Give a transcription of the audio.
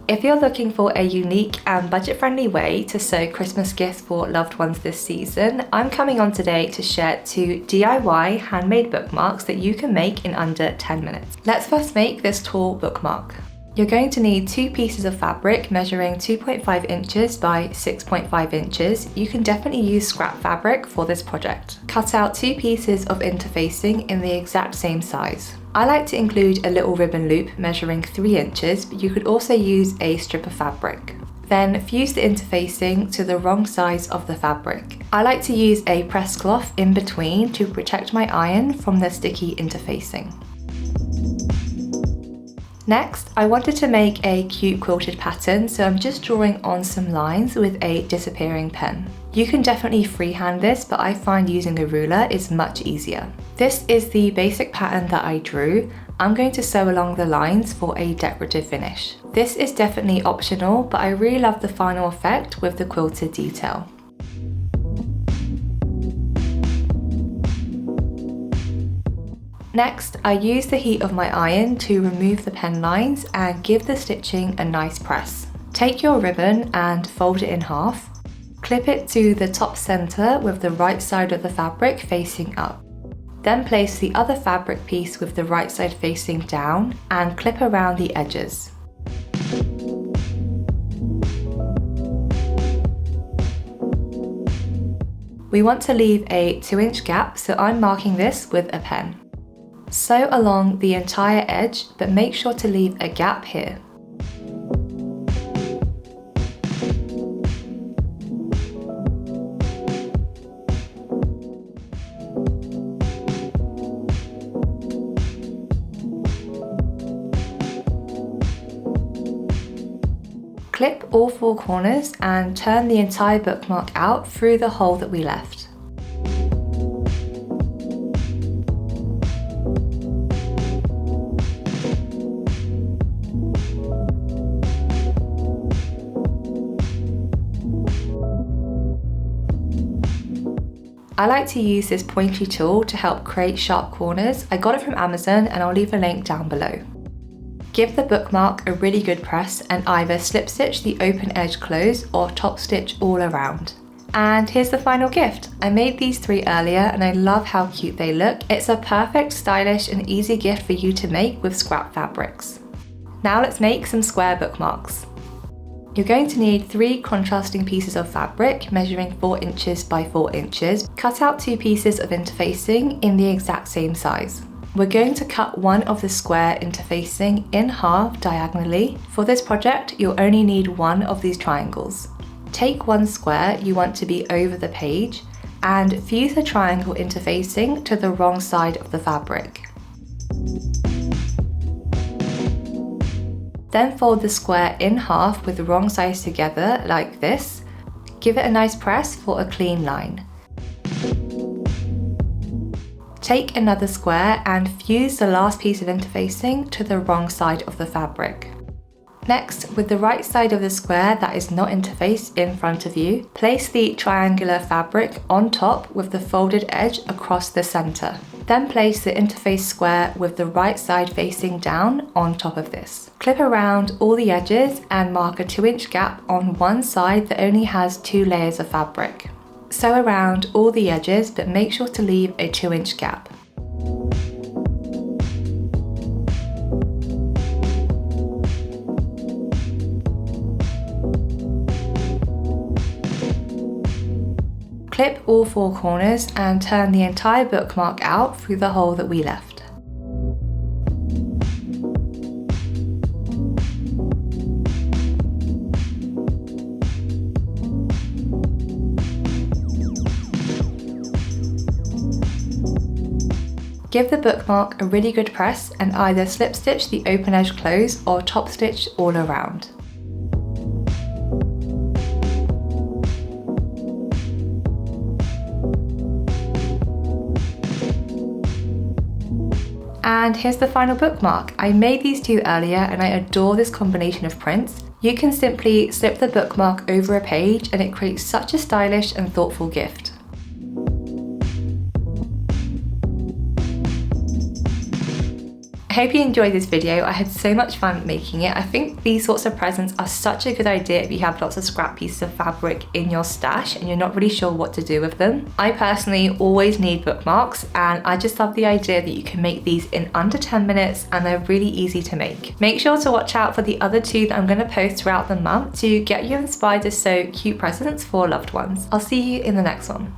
If you're looking for a unique and budget-friendly way to sew Christmas gifts for loved ones this season, I'm coming on today to share 2 DIY handmade bookmarks that you can make in under 10 minutes. Let's first make this tall bookmark. You're going to need 2 pieces of fabric measuring 2.5 inches by 6.5 inches. You can definitely use scrap fabric for this project. Cut out 2 pieces of interfacing in the exact same size. I like to include a little ribbon loop measuring 3 inches, but you could also use a strip of fabric. Then fuse the interfacing to the wrong size of the fabric. I like to use a press cloth in between to protect my iron from the sticky interfacing. Next, I wanted to make a cute quilted pattern, so I'm just drawing on some lines with a disappearing pen. You can definitely freehand this, but I find using a ruler is much easier. This is the basic pattern that I drew. I'm going to sew along the lines for a decorative finish. This is definitely optional, but I really love the final effect with the quilted detail. Next, I use the heat of my iron to remove the pen lines and give the stitching a nice press. Take your ribbon and fold it in half. Clip it to the top center with the right side of the fabric facing up. Then place the other fabric piece with the right side facing down and clip around the edges. We want to leave a 2-inch gap, so I'm marking this with a pen. Sew along the entire edge, but make sure to leave a gap here. Clip all 4 corners and turn the entire bookmark out through the hole that we left. I like to use this pointy tool to help create sharp corners. I got it from Amazon and I'll leave a link down below. Give the bookmark a really good press and either slip stitch the open edge closed or top stitch all around. And here's the final gift. I made these 3 earlier and I love how cute they look. It's a perfect, stylish and easy gift for you to make with scrap fabrics. Now let's make some square bookmarks. You're going to need 3 contrasting pieces of fabric measuring 4 inches by 4 inches. Cut out 2 pieces of interfacing in the exact same size. We're going to cut one of the square interfacing in half diagonally. For this project, you'll only need one of these triangles. Take one square you want to be over the page and fuse the triangle interfacing to the wrong side of the fabric. Then fold the square in half with the wrong sides together like this. Give it a nice press for a clean line. Take another square and fuse the last piece of interfacing to the wrong side of the fabric. Next, with the right side of the square that is not interfaced in front of you, place the triangular fabric on top with the folded edge across the center. Then place the interface square with the right side facing down on top of this. Clip around all the edges and mark a 2-inch gap on one side that only has 2 layers of fabric. Sew around all the edges, but make sure to leave a 2-inch gap. Clip all 4 corners and turn the entire bookmark out through the hole that we left. Give the bookmark a really good press and either slip stitch the open edge closed or top stitch all around. And here's the final bookmark. I made these 2 earlier and I adore this combination of prints. You can simply slip the bookmark over a page and it creates such a stylish and thoughtful gift. hope you enjoyed this video. I had so much fun making it. I think these sorts of presents are such a good idea if you have lots of scrap pieces of fabric in your stash and you're not really sure what to do with them. I personally always need bookmarks, and I just love the idea that you can make these in under 10 minutes and they're really easy to make. Make sure to watch out for the other 2 that I'm going to post throughout the month to get you inspired to sew cute presents for loved ones. I'll see you in the next one.